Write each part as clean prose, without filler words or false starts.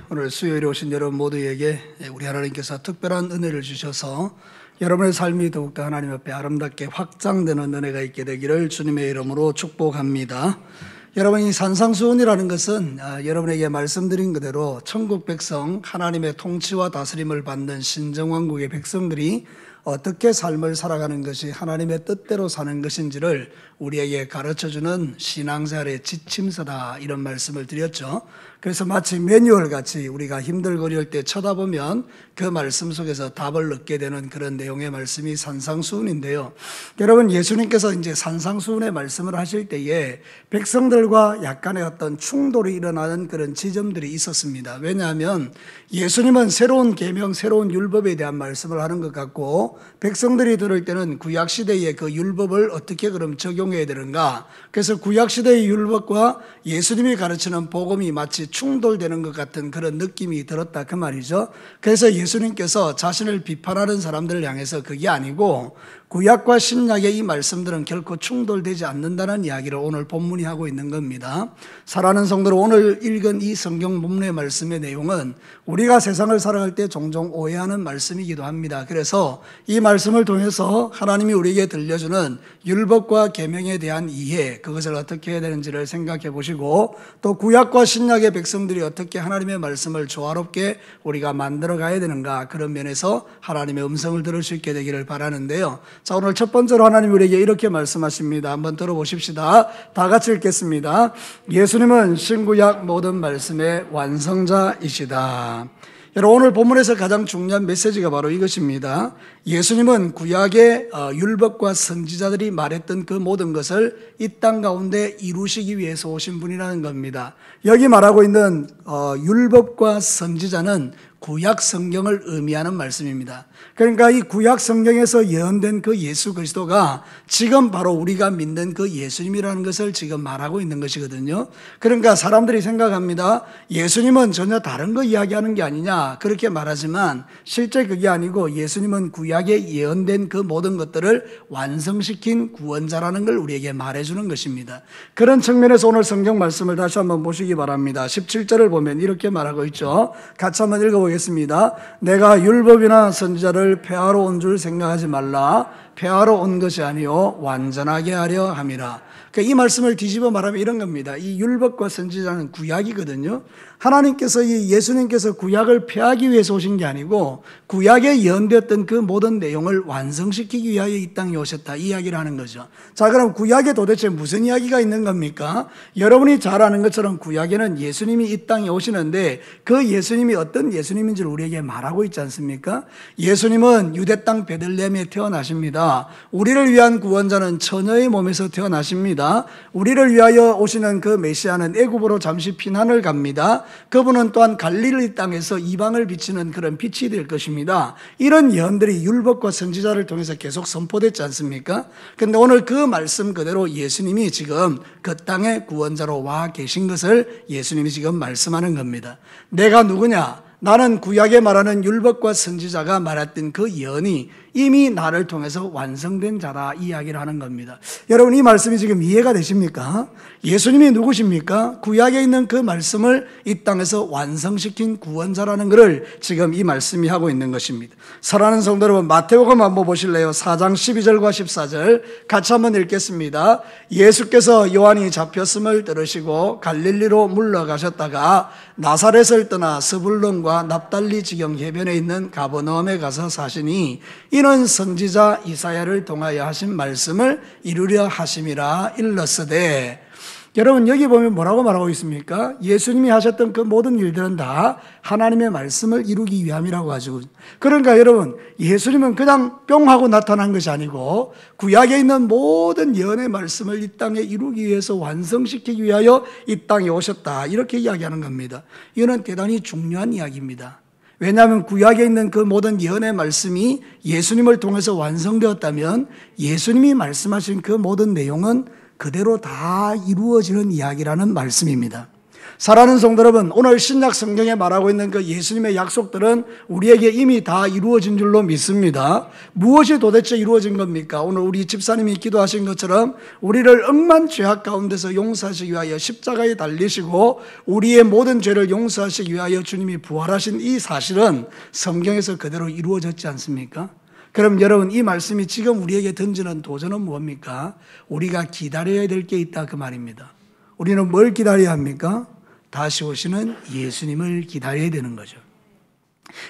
오늘 수요일에 오신 여러분 모두에게 우리 하나님께서 특별한 은혜를 주셔서 여러분의 삶이 더욱더 하나님 앞에 아름답게 확장되는 은혜가 있게 되기를 주님의 이름으로 축복합니다. 여러분, 이 산상수훈이라는 것은 여러분에게 말씀드린 그대로 천국 백성, 하나님의 통치와 다스림을 받는 신정왕국의 백성들이 어떻게 삶을 살아가는 것이 하나님의 뜻대로 사는 것인지를 우리에게 가르쳐주는 신앙생활의 지침서다, 이런 말씀을 드렸죠. 그래서 마치 매뉴얼 같이 우리가 힘들거릴 때 쳐다보면 그 말씀 속에서 답을 얻게 되는 그런 내용의 말씀이 산상수훈인데요. 여러분, 예수님께서 이제 산상수훈의 말씀을 하실 때에 백성들과 약간의 어떤 충돌이 일어나는 그런 지점들이 있었습니다. 왜냐하면 예수님은 새로운 계명, 새로운 율법에 대한 말씀을 하는 것 같고, 백성들이 들을 때는 구약시대의 그 율법을 어떻게 그럼 적용해야 되는가. 그래서 구약시대의 율법과 예수님이 가르치는 복음이 마치 충돌되는 것 같은 그런 느낌이 들었다, 그 말이죠. 그래서 예수님께서 자신을 비판하는 사람들을 향해서 그게 아니고 구약과 신약의 이 말씀들은 결코 충돌되지 않는다는 이야기를 오늘 본문이 하고 있는 겁니다. 사랑하는 성도들, 오늘 읽은 이 성경 본문의 말씀의 내용은 우리가 세상을 살아갈 때 종종 오해하는 말씀이기도 합니다. 그래서 이 말씀을 통해서 하나님이 우리에게 들려주는 율법과 계명에 대한 이해, 그것을 어떻게 해야 되는지를 생각해 보시고, 또 구약과 신약의 백성들이 어떻게 하나님의 말씀을 조화롭게 우리가 만들어 가야 되는가, 그런 면에서 하나님의 음성을 들을 수 있게 되기를 바라는데요. 자, 오늘 첫 번째로 하나님 우리에게 이렇게 말씀하십니다. 한번 들어보십시다. 다 같이 읽겠습니다. 예수님은 신구약 모든 말씀의 완성자이시다. 여러분, 오늘 본문에서 가장 중요한 메시지가 바로 이것입니다. 예수님은 구약의 율법과 선지자들이 말했던 그 모든 것을 이 땅 가운데 이루시기 위해서 오신 분이라는 겁니다. 여기 말하고 있는 율법과 선지자는 구약 성경을 의미하는 말씀입니다. 그러니까 이 구약 성경에서 예언된 그 예수 그리스도가 지금 바로 우리가 믿는 그 예수님이라는 것을 지금 말하고 있는 것이거든요. 그러니까 사람들이 생각합니다. 예수님은 전혀 다른 거 이야기하는 게 아니냐, 그렇게 말하지만 실제 그게 아니고 예수님은 구약에 예언된 그 모든 것들을 완성시킨 구원자라는 걸 우리에게 말해주는 것입니다. 그런 측면에서 오늘 성경 말씀을 다시 한번 보시기 바랍니다. 17절을 보면 이렇게 말하고 있죠. 같이 한번 읽어보겠습니다. 내가 율법이나 선지자를 폐하러 온 줄 생각하지 말라. 폐하러 온 것이 아니요 완전하게 하려 함이라. 그러니까 이 말씀을 뒤집어 말하면 이런 겁니다. 이 율법과 선지자는 구약이거든요. 하나님께서, 이 예수님께서 구약을 폐하기 위해서 오신 게 아니고 구약에 예언되었던 그 모든 내용을 완성시키기 위하여 이 땅에 오셨다, 이 이야기를 하는 거죠. 자, 그럼 구약에 도대체 무슨 이야기가 있는 겁니까? 여러분이 잘 아는 것처럼 구약에는 예수님이 이 땅에 오시는데 그 예수님이 어떤 예수님인지를 우리에게 말하고 있지 않습니까? 예수님은 유대 땅 베들레헴에 태어나십니다. 우리를 위한 구원자는 처녀의 몸에서 태어나십니다. 우리를 위하여 오시는 그 메시아는 애굽으로 잠시 피난을 갑니다. 그분은 또한 갈릴리 땅에서 이방을 비치는 그런 빛이 될 것입니다. 이런 예언들이 율법과 선지자를 통해서 계속 선포됐지 않습니까? 그런데 오늘 그 말씀 그대로 예수님이 지금 그 땅에 구원자로 와 계신 것을 예수님이 지금 말씀하는 겁니다. 내가 누구냐? 나는 구약에 말하는 율법과 선지자가 말했던 그 예언이 이미 나를 통해서 완성된 자다, 이 이야기를 하는 겁니다. 여러분, 이 말씀이 지금 이해가 되십니까? 예수님이 누구십니까? 구약에 있는 그 말씀을 이 땅에서 완성시킨 구원자라는 것을 지금 이 말씀이 하고 있는 것입니다. 사랑하는 성도 여러분, 마태복음 한번 보실래요? 4장 12절과 14절 같이 한번 읽겠습니다. 예수께서 요한이 잡혔음을 들으시고 갈릴리로 물러가셨다가 나사렛을 떠나 스불론과 납달리 지경 해변에 있는 가버나움에 가서 사시니 이는 선지자 이사야를 통하여 하신 말씀을 이루려 하심이라 일렀으되. 여러분, 여기 보면 뭐라고 말하고 있습니까? 예수님이 하셨던 그 모든 일들은 다 하나님의 말씀을 이루기 위함이라고 하죠. 그러니까 여러분, 예수님은 그냥 뿅 하고 나타난 것이 아니고 구약에 있는 모든 예언의 말씀을 이 땅에 이루기 위해서 완성시키기 위하여 이 땅에 오셨다, 이렇게 이야기하는 겁니다. 이거는 대단히 중요한 이야기입니다. 왜냐하면 구약에 있는 그 모든 예언의 말씀이 예수님을 통해서 완성되었다면 예수님이 말씀하신 그 모든 내용은 그대로 다 이루어지는 이야기라는 말씀입니다. 사랑하는 성도 여러분, 오늘 신약 성경에 말하고 있는 그 예수님의 약속들은 우리에게 이미 다 이루어진 줄로 믿습니다. 무엇이 도대체 이루어진 겁니까? 오늘 우리 집사님이 기도하신 것처럼 우리를 억만 죄악 가운데서 용서하시기 위하여 십자가에 달리시고 우리의 모든 죄를 용서하시기 위하여 주님이 부활하신 이 사실은 성경에서 그대로 이루어졌지 않습니까? 그럼 여러분, 이 말씀이 지금 우리에게 던지는 도전은 뭡니까? 우리가 기다려야 될 게 있다 그 말입니다. 우리는 뭘 기다려야 합니까? 다시 오시는 예수님을 기다려야 되는 거죠.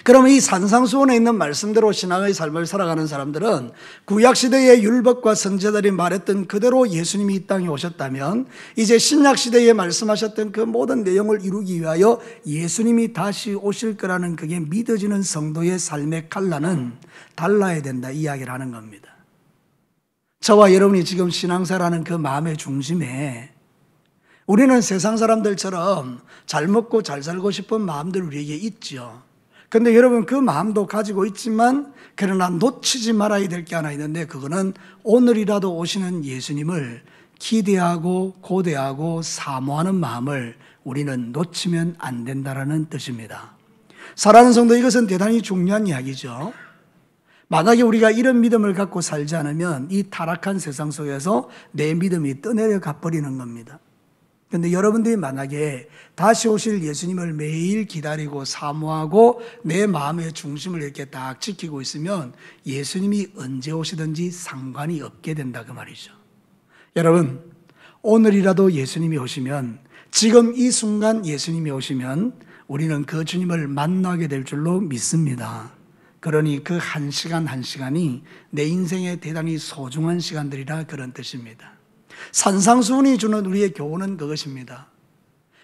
그러면 이 산상수훈에 있는 말씀대로 신앙의 삶을 살아가는 사람들은 구약시대의 율법과 선지자들이 말했던 그대로 예수님이 이 땅에 오셨다면 이제 신약시대에 말씀하셨던 그 모든 내용을 이루기 위하여 예수님이 다시 오실 거라는 그게 믿어지는 성도의 삶의 칼라는 달라야 된다, 이야기를 하는 겁니다. 저와 여러분이 지금 신앙사라는 그 마음의 중심에 우리는 세상 사람들처럼 잘 먹고 잘 살고 싶은 마음들 우리에게 있죠. 그런데 여러분, 그 마음도 가지고 있지만 그러나 놓치지 말아야 될 게 하나 있는데, 그거는 오늘이라도 오시는 예수님을 기대하고 고대하고 사모하는 마음을 우리는 놓치면 안 된다는 뜻입니다. 사랑하는 성도, 이것은 대단히 중요한 이야기죠. 만약에 우리가 이런 믿음을 갖고 살지 않으면 이 타락한 세상 속에서 내 믿음이 떠내려 가버리는 겁니다. 그런데 여러분들이 만약에 다시 오실 예수님을 매일 기다리고 사모하고 내 마음의 중심을 이렇게 딱 지키고 있으면 예수님이 언제 오시든지 상관이 없게 된다 그 말이죠. 여러분, 오늘이라도 예수님이 오시면, 지금 이 순간 예수님이 오시면 우리는 그 주님을 만나게 될 줄로 믿습니다. 그러니 그 한 시간 한 시간이 내 인생에 대단히 소중한 시간들이라 그런 뜻입니다. 산상수훈이 주는 우리의 교훈은 그것입니다.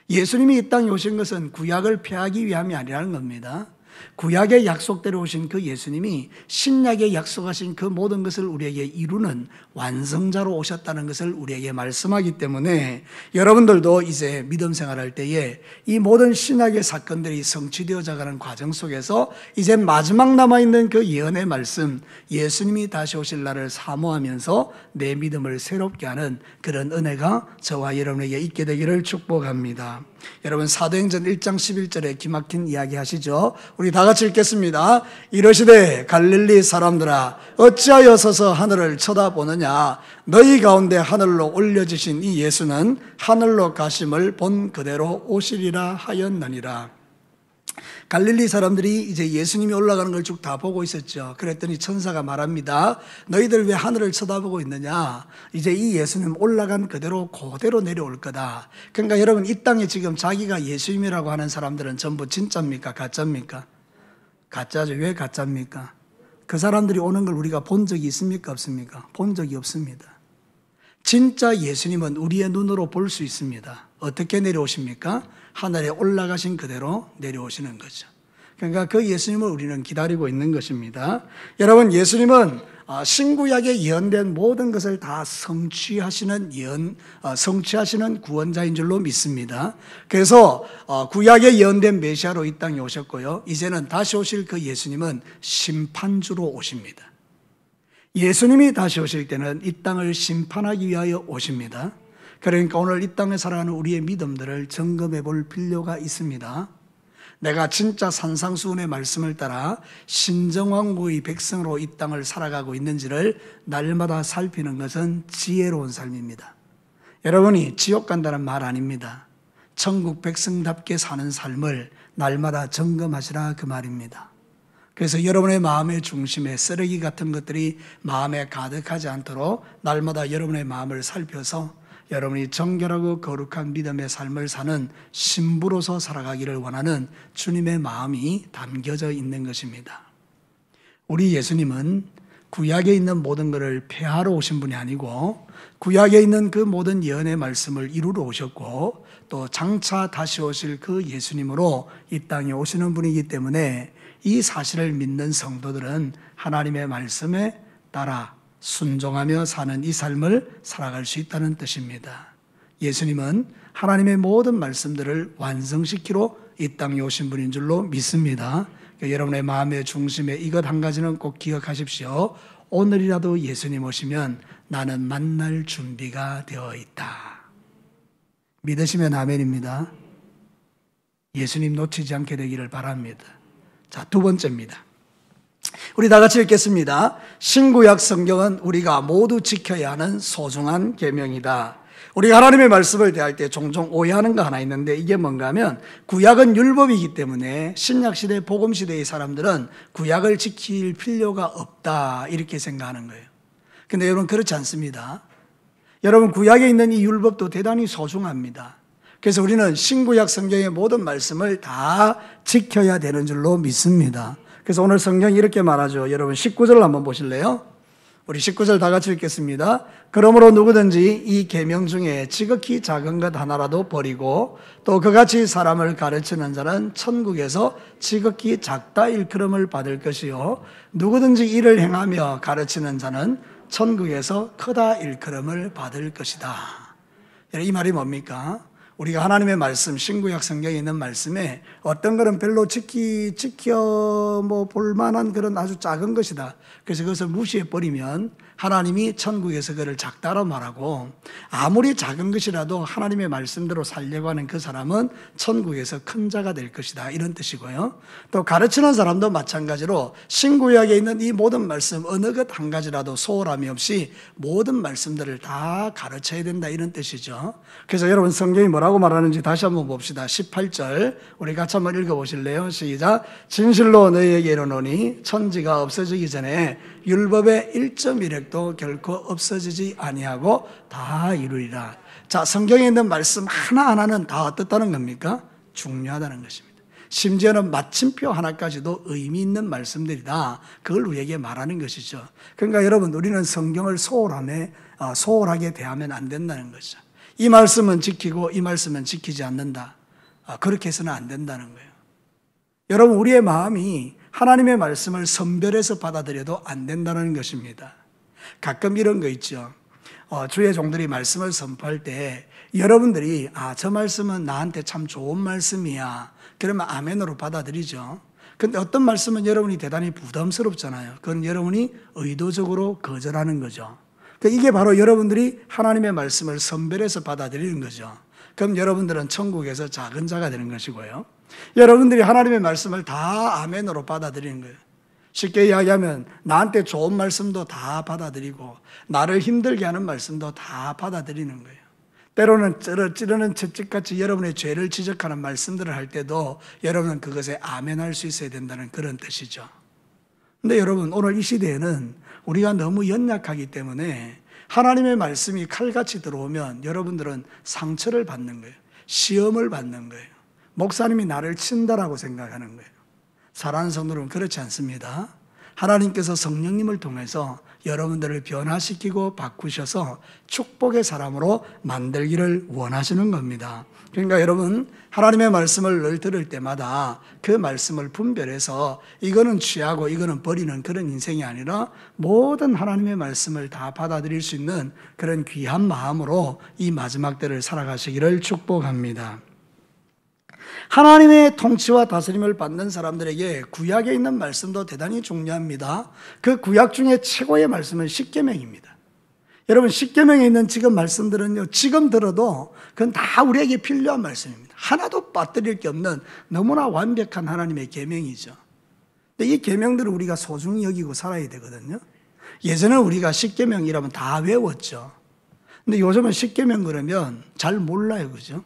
예수님이 이 땅에 오신 것은 구약을 폐하기 위함이 아니라는 겁니다. 구약의 약속대로 오신 그 예수님이 신약에 약속하신 그 모든 것을 우리에게 이루는 완성자로 오셨다는 것을 우리에게 말씀하기 때문에 여러분들도 이제 믿음 생활할 때에 이 모든 신약의 사건들이 성취되어져 가는 과정 속에서 이제 마지막 남아있는 그 예언의 말씀, 예수님이 다시 오실 날을 사모하면서 내 믿음을 새롭게 하는 그런 은혜가 저와 여러분에게 있게 되기를 축복합니다. 여러분, 사도행전 1장 11절에 기막힌 이야기 하시죠? 우리 다 같이 읽겠습니다. 이르시되 갈릴리 사람들아, 어찌하여 서서 하늘을 쳐다보느냐? 너희 가운데 하늘로 올려지신 이 예수는 하늘로 가심을 본 그대로 오시리라 하였느니라. 갈릴리 사람들이 이제 예수님이 올라가는 걸 쭉 다 보고 있었죠. 그랬더니 천사가 말합니다. 너희들 왜 하늘을 쳐다보고 있느냐? 이제 이 예수님 올라간 그대로 내려올 거다. 그러니까 여러분, 이 땅에 지금 자기가 예수님이라고 하는 사람들은 전부 진짜입니까? 가짜입니까? 가짜죠. 왜 가짜입니까? 그 사람들이 오는 걸 우리가 본 적이 있습니까? 없습니까? 본 적이 없습니다. 진짜 예수님은 우리의 눈으로 볼 수 있습니다. 어떻게 내려오십니까? 하늘에 올라가신 그대로 내려오시는 거죠. 그러니까 그 예수님을 우리는 기다리고 있는 것입니다. 여러분, 예수님은 신구약에 예언된 모든 것을 다 성취하시는 구원자인 줄로 믿습니다. 그래서 구약에 예언된 메시아로 이 땅에 오셨고요, 이제는 다시 오실 그 예수님은 심판주로 오십니다. 예수님이 다시 오실 때는 이 땅을 심판하기 위하여 오십니다. 그러니까 오늘 이 땅에 살아가는 우리의 믿음들을 점검해 볼 필요가 있습니다. 내가 진짜 산상수훈의 말씀을 따라 신정왕국의 백성으로 이 땅을 살아가고 있는지를 날마다 살피는 것은 지혜로운 삶입니다. 여러분이 지옥 간다는 말 아닙니다. 천국 백성답게 사는 삶을 날마다 점검하시라 그 말입니다. 그래서 여러분의 마음의 중심에 쓰레기 같은 것들이 마음에 가득하지 않도록 날마다 여러분의 마음을 살펴서 여러분이 정결하고 거룩한 믿음의 삶을 사는 신부로서 살아가기를 원하는 주님의 마음이 담겨져 있는 것입니다. 우리 예수님은 구약에 있는 모든 것을 폐하러 오신 분이 아니고 구약에 있는 그 모든 예언의 말씀을 이루러 오셨고 또 장차 다시 오실 그 예수님으로 이 땅에 오시는 분이기 때문에 이 사실을 믿는 성도들은 하나님의 말씀에 따라 순종하며 사는 이 삶을 살아갈 수 있다는 뜻입니다. 예수님은 하나님의 모든 말씀들을 완성시키러 이 땅에 오신 분인 줄로 믿습니다. 여러분의 마음의 중심에 이것 한 가지는 꼭 기억하십시오. 오늘이라도 예수님 오시면 나는 만날 준비가 되어 있다. 믿으시면 아멘입니다. 예수님 놓치지 않게 되기를 바랍니다. 자, 두 번째입니다. 우리 다 같이 읽겠습니다. 신구약 성경은 우리가 모두 지켜야 하는 소중한 계명이다. 우리가 하나님의 말씀을 대할 때 종종 오해하는 거 하나 있는데 이게 뭔가 하면 구약은 율법이기 때문에 신약시대 복음시대의 사람들은 구약을 지킬 필요가 없다 이렇게 생각하는 거예요. 근데 여러분 그렇지 않습니다. 여러분 구약에 있는 이 율법도 대단히 소중합니다. 그래서 우리는 신구약 성경의 모든 말씀을 다 지켜야 되는 줄로 믿습니다. 그래서 오늘 성경이 이렇게 말하죠. 여러분 19절 한번 보실래요? 우리 19절 다 같이 읽겠습니다. 그러므로 누구든지 이 계명 중에 지극히 작은 것 하나라도 버리고 또 그같이 사람을 가르치는 자는 천국에서 지극히 작다 일컬음을 받을 것이요 누구든지 이를 행하며 가르치는 자는 천국에서 크다 일컬음을 받을 것이다. 이 말이 뭡니까? 우리가 하나님의 말씀, 신구약 성경에 있는 말씀에 어떤 것은 별로 지켜 볼만한 그런 아주 작은 것이다. 그래서 그것을 무시해 버리면 하나님이 천국에서 그를 작다로 말하고 아무리 작은 것이라도 하나님의 말씀대로 살려고 하는 그 사람은 천국에서 큰 자가 될 것이다. 이런 뜻이고요. 또 가르치는 사람도 마찬가지로 신구약에 있는 이 모든 말씀 어느 것 한 가지라도 소홀함이 없이 모든 말씀들을 다 가르쳐야 된다. 이런 뜻이죠. 그래서 여러분 성경이 뭐라고 말하는지 다시 한번 봅시다. 18절 우리 같이 한번 읽어보실래요? 시작. 진실로 너희에게 이르노니 천지가 없어지기 전에 율법의 1.1획도 결코 없어지지 아니하고 다 이루리라. 자, 성경에 있는 말씀 하나하나는 다 어떻다는 겁니까? 중요하다는 것입니다. 심지어는 마침표 하나까지도 의미 있는 말씀들이다. 그걸 우리에게 말하는 것이죠. 그러니까 여러분 우리는 성경을 소홀하게 대하면 안 된다는 거죠. 이 말씀은 지키고 이 말씀은 지키지 않는다. 그렇게 해서는 안 된다는 거예요. 여러분 우리의 마음이 하나님의 말씀을 선별해서 받아들여도 안 된다는 것입니다. 가끔 이런 거 있죠. 주의 종들이 말씀을 선포할 때 여러분들이 저 말씀은 나한테 참 좋은 말씀이야. 그러면 아멘으로 받아들이죠. 근데 어떤 말씀은 여러분이 대단히 부담스럽잖아요. 그건 여러분이 의도적으로 거절하는 거죠. 이게 바로 여러분들이 하나님의 말씀을 선별해서 받아들이는 거죠. 그럼 여러분들은 천국에서 작은 자가 되는 것이고요. 여러분들이 하나님의 말씀을 다 아멘으로 받아들이는 거예요. 쉽게 이야기하면 나한테 좋은 말씀도 다 받아들이고 나를 힘들게 하는 말씀도 다 받아들이는 거예요. 때로는 찌르는 채찍같이 여러분의 죄를 지적하는 말씀들을 할 때도 여러분은 그것에 아멘할 수 있어야 된다는 그런 뜻이죠. 근데 여러분 오늘 이 시대에는 우리가 너무 연약하기 때문에 하나님의 말씀이 칼같이 들어오면 여러분들은 상처를 받는 거예요. 시험을 받는 거예요. 목사님이 나를 친다라고 생각하는 거예요. 사랑하는 성도들은 그렇지 않습니다. 하나님께서 성령님을 통해서 여러분들을 변화시키고 바꾸셔서 축복의 사람으로 만들기를 원하시는 겁니다. 그러니까 여러분 하나님의 말씀을 늘 들을 때마다 그 말씀을 분별해서 이거는 취하고 이거는 버리는 그런 인생이 아니라 모든 하나님의 말씀을 다 받아들일 수 있는 그런 귀한 마음으로 이 마지막 때를 살아가시기를 축복합니다. 하나님의 통치와 다스림을 받는 사람들에게 구약에 있는 말씀도 대단히 중요합니다. 그 구약 중에 최고의 말씀은 십계명입니다. 여러분 십계명에 있는 지금 말씀들은요, 지금 들어도 그건 다 우리에게 필요한 말씀입니다. 하나도 빠뜨릴 게 없는 너무나 완벽한 하나님의 계명이죠. 근데 이 계명들을 우리가 소중히 여기고 살아야 되거든요. 예전에 우리가 십계명이라면 다 외웠죠. 근데 요즘은 십계명 그러면 잘 몰라요, 그죠?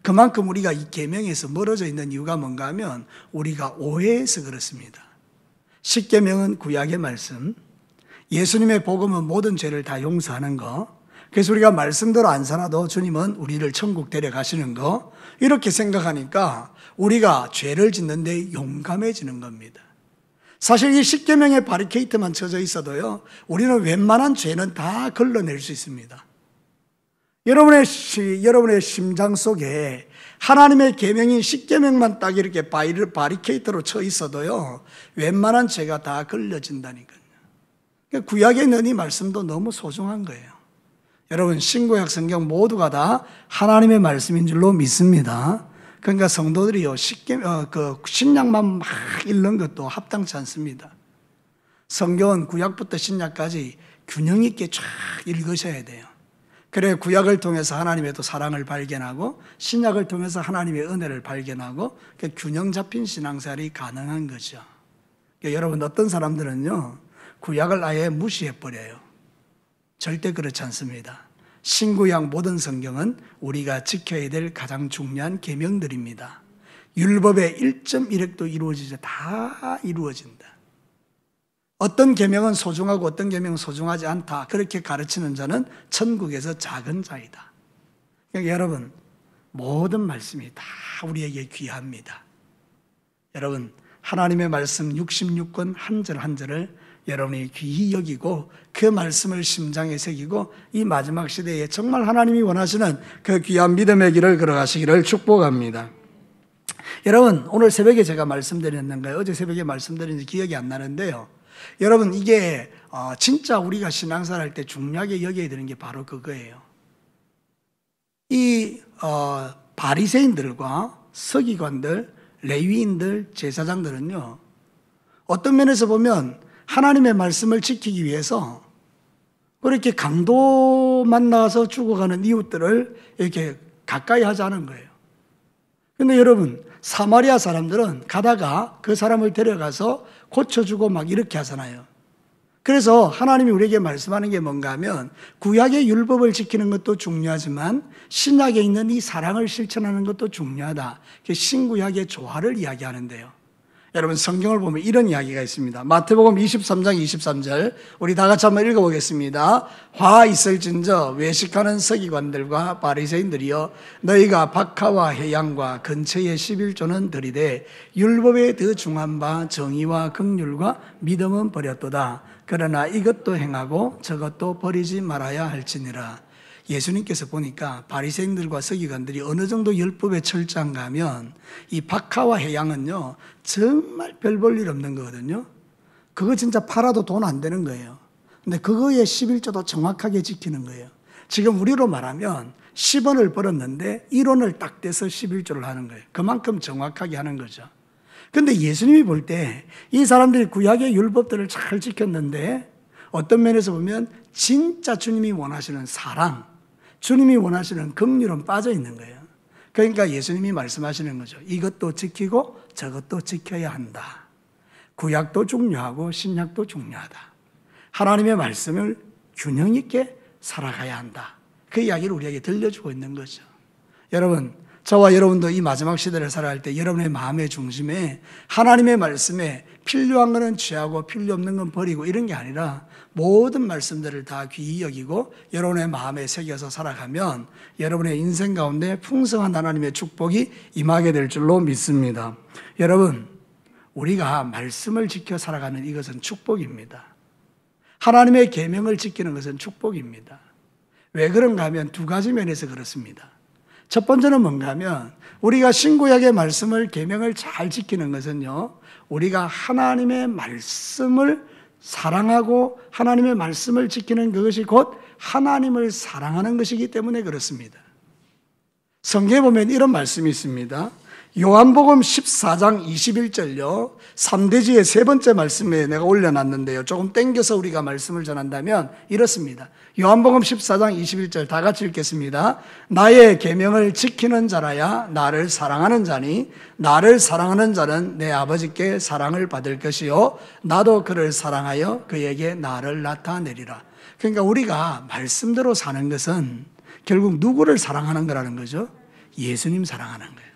그만큼 우리가 이 계명에서 멀어져 있는 이유가 뭔가 하면 우리가 오해해서 그렇습니다. 십계명은 구약의 말씀, 예수님의 복음은 모든 죄를 다 용서하는 거, 그래서 우리가 말씀대로 안 살아도 주님은 우리를 천국 데려가시는 거, 이렇게 생각하니까 우리가 죄를 짓는데 용감해지는 겁니다. 사실 이 십계명의 바리케이트만 쳐져 있어도요, 우리는 웬만한 죄는 다 걸러낼 수 있습니다. 여러분의 심장 속에 하나님의 계명인 십계명만 딱 이렇게 바리케이트로 쳐 있어도요, 웬만한 죄가 다 걸려진다니까요. 구약에 있는 이 말씀도 너무 소중한 거예요. 여러분 신구약 성경 모두가 다 하나님의 말씀인 줄로 믿습니다. 그러니까 성도들이요, 신약만 막 읽는 것도 합당치 않습니다. 성경은 구약부터 신약까지 균형 있게 쫙 읽으셔야 돼요. 그래 구약을 통해서 하나님의 또 사랑을 발견하고 신약을 통해서 하나님의 은혜를 발견하고 균형 잡힌 신앙생활이 가능한 거죠. 그러니까 여러분 어떤 사람들은요 구약을 아예 무시해버려요. 절대 그렇지 않습니다. 신구약 모든 성경은 우리가 지켜야 될 가장 중요한 계명들입니다. 율법의 1.1획도 이루어지죠. 다 이루어진다. 어떤 계명은 소중하고 어떤 계명은 소중하지 않다. 그렇게 가르치는 자는 천국에서 작은 자이다. 그러니까 여러분 모든 말씀이 다 우리에게 귀합니다. 여러분 하나님의 말씀 66권 한 절 한 절을 여러분이 귀히 여기고 그 말씀을 심장에 새기고 이 마지막 시대에 정말 하나님이 원하시는 그 귀한 믿음의 길을 걸어가시기를 축복합니다. 여러분 오늘 새벽에 제가 말씀드렸는가요? 어제 새벽에 말씀드렸는지 기억이 안 나는데요. 여러분 이게 진짜 우리가 신앙생활 할 때 중요하게 여겨야 되는 게 바로 그거예요. 이 바리새인들과 서기관들, 레위인들, 제사장들은요 어떤 면에서 보면 하나님의 말씀을 지키기 위해서 그렇게 강도 만나서 죽어가는 이웃들을 이렇게 가까이 하지 않은 거예요. 근데 여러분 사마리아 사람들은 가다가 그 사람을 데려가서 고쳐주고 막 이렇게 하잖아요. 그래서 하나님이 우리에게 말씀하는 게 뭔가 하면 구약의 율법을 지키는 것도 중요하지만 신약에 있는 이 사랑을 실천하는 것도 중요하다. 신구약의 조화를 이야기하는데요. 여러분 성경을 보면 이런 이야기가 있습니다. 마태복음 23장 23절 우리 다 같이 한번 읽어보겠습니다. 화 있을진저 외식하는 서기관들과 바리새인들이여 너희가 박하와 해양과 근처의 11조는 들이되 율법에 더 중한 바 정의와 긍휼과 믿음은 버렸도다. 그러나 이것도 행하고 저것도 버리지 말아야 할지니라. 예수님께서 보니까 바리새인들과 서기관들이 어느 정도 율법에 철저한가 하면 이 박하와 해양은요 정말 별 볼 일 없는 거거든요. 그거 진짜 팔아도 돈 안 되는 거예요. 근데 그거의 11조도 정확하게 지키는 거예요. 지금 우리로 말하면 10원을 벌었는데 1원을 딱 떼서 11조를 하는 거예요. 그만큼 정확하게 하는 거죠. 근데 예수님이 볼 때 이 사람들이 구약의 율법들을 잘 지켰는데 어떤 면에서 보면 진짜 주님이 원하시는 사랑, 주님이 원하시는 긍휼은 빠져 있는 거예요. 그러니까 예수님이 말씀하시는 거죠. 이것도 지키고 저것도 지켜야 한다. 구약도 중요하고 신약도 중요하다. 하나님의 말씀을 균형 있게 살아가야 한다. 그 이야기를 우리에게 들려주고 있는 거죠. 여러분, 저와 여러분도 이 마지막 시대를 살아갈 때 여러분의 마음의 중심에 하나님의 말씀에 필요한 것은 취하고 필요 없는 건 버리고 이런 게 아니라 모든 말씀들을 다 귀히 여기고 여러분의 마음에 새겨서 살아가면 여러분의 인생 가운데 풍성한 하나님의 축복이 임하게 될 줄로 믿습니다. 여러분, 우리가 말씀을 지켜 살아가는 이것은 축복입니다. 하나님의 계명을 지키는 것은 축복입니다. 왜 그런가 하면 두 가지 면에서 그렇습니다. 첫 번째는 뭔가 하면 우리가 신구약의 말씀을 계명을 잘 지키는 것은요 우리가 하나님의 말씀을 사랑하고 하나님의 말씀을 지키는 그것이 곧 하나님을 사랑하는 것이기 때문에 그렇습니다. 성경에 보면 이런 말씀이 있습니다. 요한복음 14장 21절요 3대지의 세 번째 말씀에 내가 올려놨는데요 조금 땡겨서 우리가 말씀을 전한다면 이렇습니다. 요한복음 14장 21절 다 같이 읽겠습니다. 나의 계명을 지키는 자라야 나를 사랑하는 자니 나를 사랑하는 자는 내 아버지께 사랑을 받을 것이요 나도 그를 사랑하여 그에게 나를 나타내리라. 그러니까 우리가 말씀대로 사는 것은 결국 누구를 사랑하는 거라는 거죠? 예수님 사랑하는 거예요.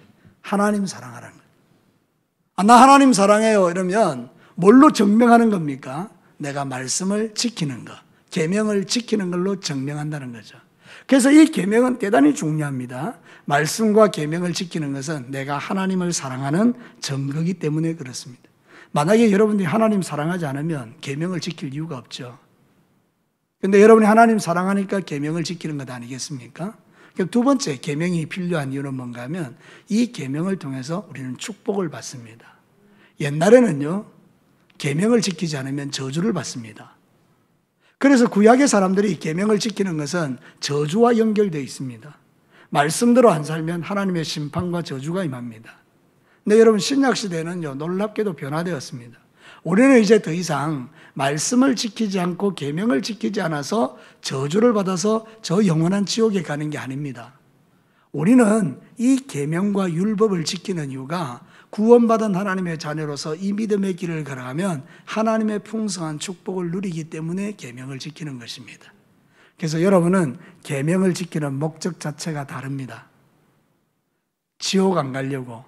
하나님 사랑하라는 거예요. 나 하나님 사랑해요 이러면 뭘로 증명하는 겁니까? 내가 말씀을 지키는 것, 계명을 지키는 걸로 증명한다는 거죠. 그래서 이 계명은 대단히 중요합니다. 말씀과 계명을 지키는 것은 내가 하나님을 사랑하는 증거이기 때문에 그렇습니다. 만약에 여러분들이 하나님 사랑하지 않으면 계명을 지킬 이유가 없죠. 그런데 여러분이 하나님 사랑하니까 계명을 지키는 것 아니겠습니까? 두 번째 계명이 필요한 이유는 뭔가 하면 이 계명을 통해서 우리는 축복을 받습니다. 옛날에는요 계명을 지키지 않으면 저주를 받습니다. 그래서 구약의 사람들이 계명을 지키는 것은 저주와 연결되어 있습니다. 말씀대로 안 살면 하나님의 심판과 저주가 임합니다. 근데 여러분 신약 시대는요 놀랍게도 변화되었습니다. 우리는 이제 더 이상 말씀을 지키지 않고 계명을 지키지 않아서 저주를 받아서 저 영원한 지옥에 가는 게 아닙니다. 우리는 이 계명과 율법을 지키는 이유가 구원받은 하나님의 자녀로서 이 믿음의 길을 걸어가면 하나님의 풍성한 축복을 누리기 때문에 계명을 지키는 것입니다. 그래서 여러분은 계명을 지키는 목적 자체가 다릅니다. 지옥 안 가려고,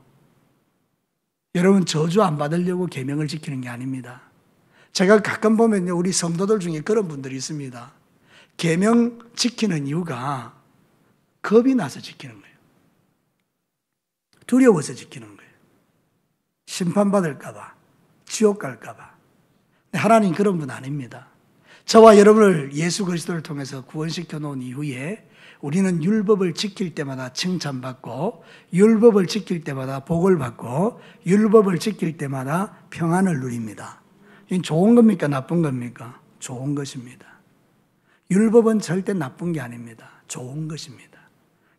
여러분 저주 안 받으려고 계명을 지키는 게 아닙니다. 제가 가끔 보면요, 우리 성도들 중에 그런 분들이 있습니다. 계명 지키는 이유가 겁이 나서 지키는 거예요. 두려워서 지키는 거예요. 심판받을까 봐, 지옥 갈까 봐. 하나님 그런 분 아닙니다. 저와 여러분을 예수 그리스도를 통해서 구원시켜 놓은 이후에 우리는 율법을 지킬 때마다 칭찬받고, 율법을 지킬 때마다 복을 받고, 율법을 지킬 때마다 평안을 누립니다. 이건 좋은 겁니까? 나쁜 겁니까? 좋은 것입니다. 율법은 절대 나쁜 게 아닙니다. 좋은 것입니다.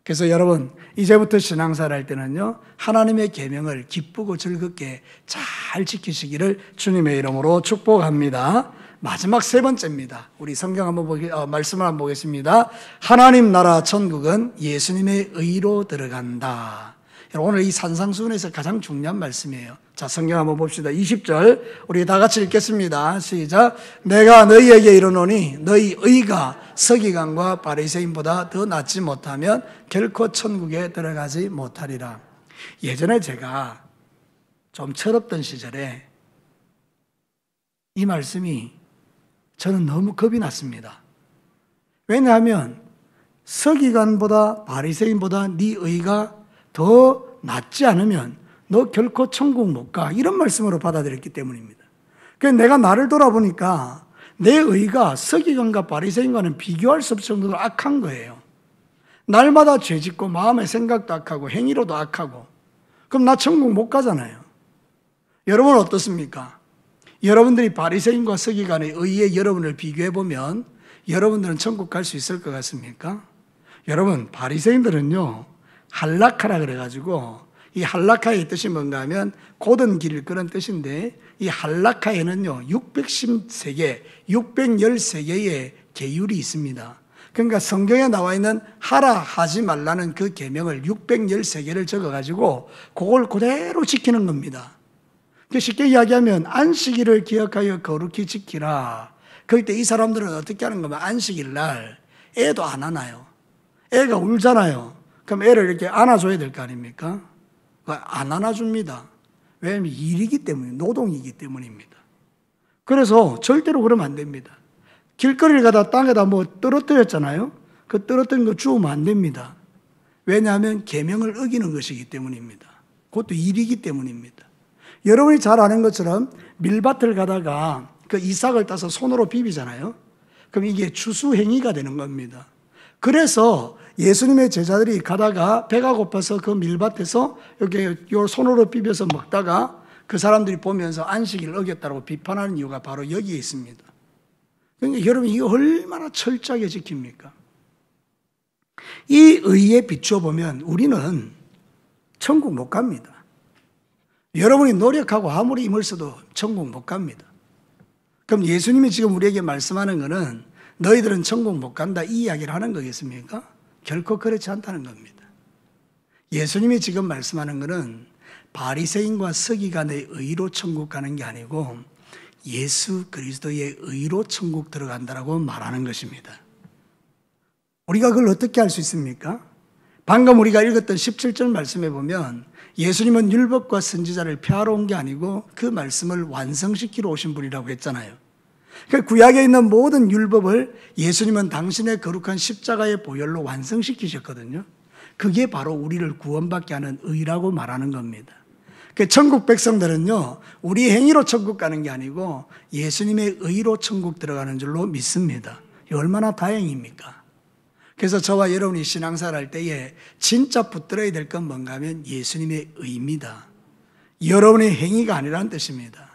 그래서 여러분, 이제부터 신앙생활 할 때는요, 하나님의 계명을 기쁘고 즐겁게 잘 지키시기를 주님의 이름으로 축복합니다. 마지막 세 번째입니다. 우리 성경 한번 말씀을 한번 보겠습니다. 하나님 나라 천국은 예수님의 의로 들어간다. 오늘 이 산상수훈에서 가장 중요한 말씀이에요. 자, 성경 한번 봅시다. 20절 우리 다 같이 읽겠습니다. 시작. 내가 너희에게 이르노니 너희 의가 서기관과 바리새인보다 더 낫지 못하면 결코 천국에 들어가지 못하리라. 예전에 제가 좀 철없던 시절에 이 말씀이 저는 너무 겁이 났습니다. 왜냐하면 서기관보다 바리새인보다 네 의가 더 낫지 않으면 너 결코 천국 못 가. 이런 말씀으로 받아들였기 때문입니다. 그래서 내가 나를 돌아보니까 내 의가 서기관과 바리새인과는 비교할 수 없을 정도로 악한 거예요. 날마다 죄짓고 마음의 생각도 악하고 행위로도 악하고, 그럼 나 천국 못 가잖아요. 여러분은 어떻습니까? 여러분들이 바리새인과 서기관의 의에 여러분을 비교해보면 여러분들은 천국 갈 수 있을 것 같습니까? 여러분, 바리새인들은요 할라카라 그래가지고, 이 할라카의 뜻이 뭔가 하면 곧은 길 그런 뜻인데, 이 할라카에는요 613개, 613개의 계율이 있습니다. 그러니까 성경에 나와 있는 하라 하지 말라는 그 계명을 613개를 적어가지고 그걸 그대로 지키는 겁니다. 쉽게 이야기하면 안식일을 기억하여 거룩히 지키라. 그럴 때 이 사람들은 어떻게 하는 거면 안식일 날 애도 안 안아요. 애가 울잖아요. 그럼 애를 이렇게 안아줘야 될 거 아닙니까? 안 안아줍니다. 왜냐하면 일이기 때문에, 노동이기 때문입니다. 그래서 절대로 그러면 안 됩니다. 길거리를 가다 땅에다 뭐 떨어뜨렸잖아요. 그 떨어뜨린 거 주우면 안 됩니다. 왜냐하면 계명을 어기는 것이기 때문입니다. 그것도 일이기 때문입니다. 여러분이 잘 아는 것처럼 밀밭을 가다가 그 이삭을 따서 손으로 비비잖아요. 그럼 이게 추수행위가 되는 겁니다. 그래서 예수님의 제자들이 가다가 배가 고파서 그 밀밭에서 이렇게 손으로 비벼서 먹다가 그 사람들이 보면서 안식일을 어겼다고 비판하는 이유가 바로 여기에 있습니다. 그러니까 여러분, 이거 얼마나 철저하게 지킵니까? 이 의에 비추어 보면 우리는 천국 못 갑니다. 여러분이 노력하고 아무리 힘을 써도 천국 못 갑니다. 그럼 예수님이 지금 우리에게 말씀하는 것은 너희들은 천국 못 간다, 이 이야기를 하는 거겠습니까? 결코 그렇지 않다는 겁니다. 예수님이 지금 말씀하는 것은 바리새인과 서기관의 의로 천국 가는 게 아니고 예수 그리스도의 의로 천국 들어간다라고 말하는 것입니다. 우리가 그걸 어떻게 알 수 있습니까? 방금 우리가 읽었던 17절 말씀에 보면 예수님은 율법과 선지자를 폐하러 온 게 아니고 그 말씀을 완성시키러 오신 분이라고 했잖아요. 그러니까 구약에 있는 모든 율법을 예수님은 당신의 거룩한 십자가의 보혈로 완성시키셨거든요. 그게 바로 우리를 구원받게 하는 의라고 말하는 겁니다. 그 천국 백성들은요, 우리 행위로 천국 가는 게 아니고 예수님의 의로 천국 들어가는 줄로 믿습니다. 얼마나 다행입니까? 그래서 저와 여러분이 신앙생활 할 때에 진짜 붙들어야 될 건 뭔가 하면 예수님의 의입니다. 여러분의 행위가 아니라는 뜻입니다.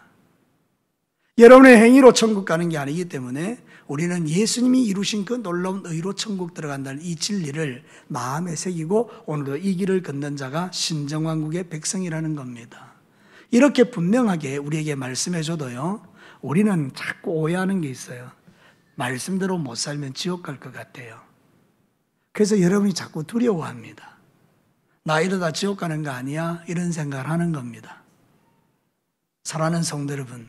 여러분의 행위로 천국 가는 게 아니기 때문에 우리는 예수님이 이루신 그 놀라운 의로 천국 들어간다는 이 진리를 마음에 새기고 오늘도 이 길을 걷는 자가 신정왕국의 백성이라는 겁니다. 이렇게 분명하게 우리에게 말씀해 줘도요, 우리는 자꾸 오해하는 게 있어요. 말씀대로 못 살면 지옥 갈 것 같아요. 그래서 여러분이 자꾸 두려워합니다. 나 이러다 지옥 가는 거 아니야? 이런 생각을 하는 겁니다. 사랑하는 성도 여러분,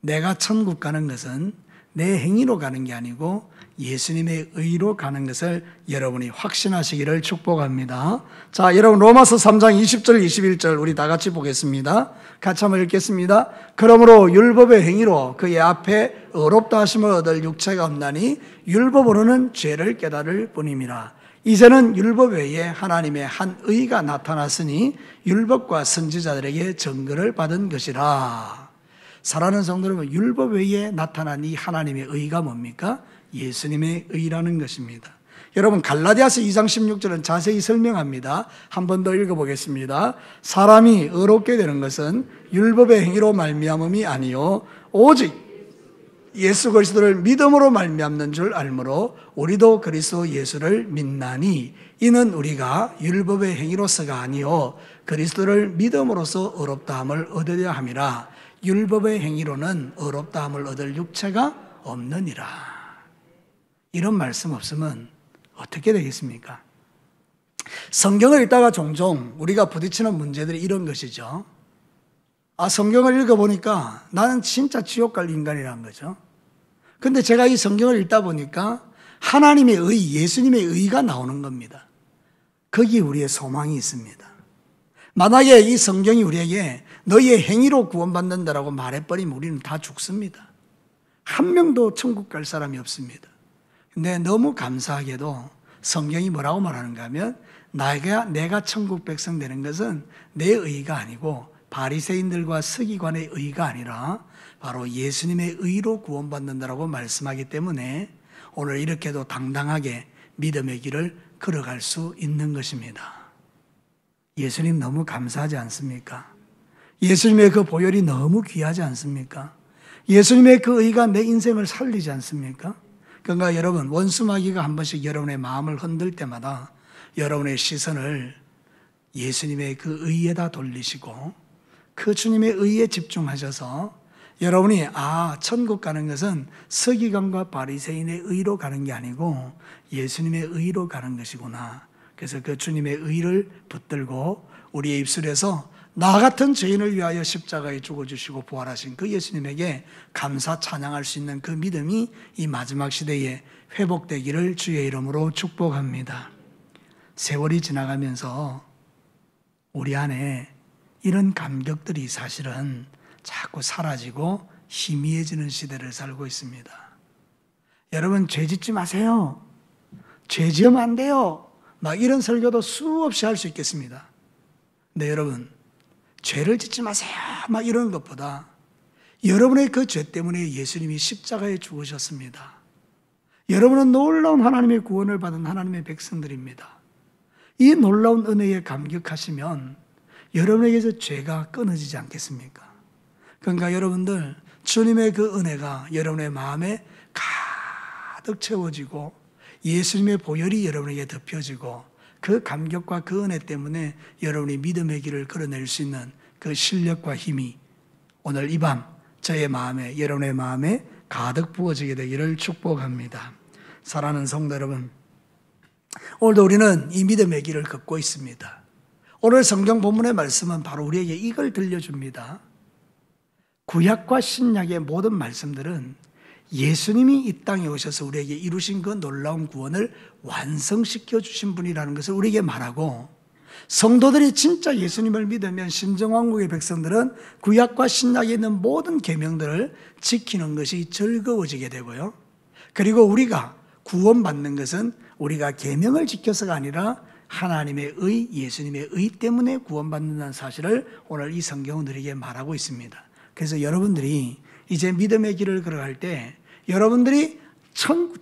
내가 천국 가는 것은 내 행위로 가는 게 아니고 예수님의 의로 가는 것을 여러분이 확신하시기를 축복합니다. 자, 여러분 로마서 3장 20절 21절 우리 다 같이 보겠습니다. 같이 한번 읽겠습니다. 그러므로 율법의 행위로 그의 앞에 의롭다 하심을 얻을 육체가 없나니 율법으로는 죄를 깨달을 뿐임이라. 이제는 율법 외에 하나님의 한 의가 나타났으니 율법과 선지자들에게 증거를 받은 것이라. 사랑하는 성도 여러분, 율법 외에 나타난 이 하나님의 의가 뭡니까? 예수님의 의라는 것입니다. 여러분 갈라디아서 2장 16절은 자세히 설명합니다. 한 번 더 읽어보겠습니다. 사람이 의롭게 되는 것은 율법의 행위로 말미암음이 아니요 오직 예수 그리스도를 믿음으로 말미암는 줄 알므로 우리도 그리스도 예수를 믿나니 이는 우리가 율법의 행위로서가 아니요 그리스도를 믿음으로써 의롭다함을 얻으려 함이라. 율법의 행위로는 의롭다함을 얻을 육체가 없느니라. 이런 말씀 없으면 어떻게 되겠습니까? 성경을 읽다가 종종 우리가 부딪히는 문제들이 이런 것이죠. 성경을 읽어보니까 나는 진짜 지옥 갈 인간이라는 거죠. 근데 제가 이 성경을 읽다 보니까 하나님의 의, 예수님의 의가 나오는 겁니다. 거기에 우리의 소망이 있습니다. 만약에 이 성경이 우리에게 너희의 행위로 구원받는다라고 말해버리면 우리는 다 죽습니다. 한 명도 천국 갈 사람이 없습니다. 근데 너무 감사하게도 성경이 뭐라고 말하는가 하면 내가 천국 백성 되는 것은 내 의가 아니고 바리새인들과 서기관의 의가 아니라 바로 예수님의 의로 구원받는다라고 말씀하기 때문에 오늘 이렇게도 당당하게 믿음의 길을 걸어갈 수 있는 것입니다. 예수님 너무 감사하지 않습니까? 예수님의 그 보혈이 너무 귀하지 않습니까? 예수님의 그 의가 내 인생을 살리지 않습니까? 그러니까 여러분, 원수마귀가 한 번씩 여러분의 마음을 흔들 때마다 여러분의 시선을 예수님의 그 의에다 돌리시고 그 주님의 의에 집중하셔서 여러분이 천국 가는 것은 서기관과 바리새인의 의로 가는 게 아니고 예수님의 의로 가는 것이구나. 그래서 그 주님의 의를 붙들고 우리의 입술에서 나 같은 죄인을 위하여 십자가에 죽어주시고 부활하신 그 예수님에게 감사 찬양할 수 있는 그 믿음이 이 마지막 시대에 회복되기를 주의 이름으로 축복합니다. 세월이 지나가면서 우리 안에 이런 감격들이 사실은 자꾸 사라지고 희미해지는 시대를 살고 있습니다. 여러분, 죄 짓지 마세요. 죄 지으면 안 돼요. 막 이런 설교도 수없이 할 수 있겠습니다. 근데 여러분, 죄를 짓지 마세요. 막 이런 것보다 여러분의 그 죄 때문에 예수님이 십자가에 죽으셨습니다. 여러분은 놀라운 하나님의 구원을 받은 하나님의 백성들입니다. 이 놀라운 은혜에 감격하시면 여러분에게서 죄가 끊어지지 않겠습니까? 그러니까 여러분들 주님의 그 은혜가 여러분의 마음에 가득 채워지고 예수님의 보혈이 여러분에게 덮여지고 그 감격과 그 은혜 때문에 여러분이 믿음의 길을 걸어낼 수 있는 그 실력과 힘이 오늘 이 밤 저의 마음에, 여러분의 마음에 가득 부어지게 되기를 축복합니다. 사랑하는 성도 여러분, 오늘도 우리는 이 믿음의 길을 걷고 있습니다. 오늘 성경 본문의 말씀은 바로 우리에게 이걸 들려줍니다. 구약과 신약의 모든 말씀들은 예수님이 이 땅에 오셔서 우리에게 이루신 그 놀라운 구원을 완성시켜 주신 분이라는 것을 우리에게 말하고, 성도들이 진짜 예수님을 믿으면 신정왕국의 백성들은 구약과 신약에 있는 모든 계명들을 지키는 것이 즐거워지게 되고요. 그리고 우리가 구원받는 것은 우리가 계명을 지켜서가 아니라 하나님의 의, 예수님의 의 때문에 구원받는다는 사실을 오늘 이 성경은 우리에게 말하고 있습니다. 그래서 여러분들이 이제 믿음의 길을 걸어갈 때 여러분들이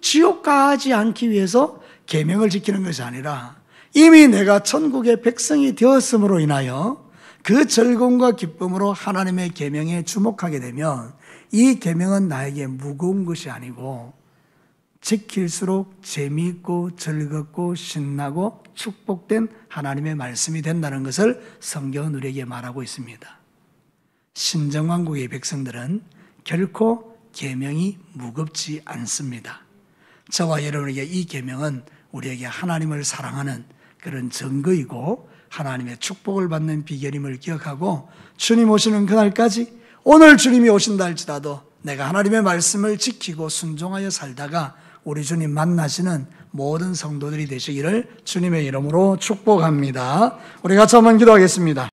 지옥 가지 않기 위해서 계명을 지키는 것이 아니라 이미 내가 천국의 백성이 되었음으로 인하여 그 즐거움과 기쁨으로 하나님의 계명에 주목하게 되면 이 계명은 나에게 무거운 것이 아니고 지킬수록 재미있고 즐겁고 신나고 축복된 하나님의 말씀이 된다는 것을 성경은 우리에게 말하고 있습니다. 신정왕국의 백성들은 결코 계명이 무겁지 않습니다. 저와 여러분에게 이 계명은 우리에게 하나님을 사랑하는 그런 증거이고 하나님의 축복을 받는 비결임을 기억하고 주님 오시는 그날까지 오늘 주님이 오신다 할지라도 내가 하나님의 말씀을 지키고 순종하여 살다가 우리 주님 만나시는 모든 성도들이 되시기를 주님의 이름으로 축복합니다. 우리 같이 한번 기도하겠습니다.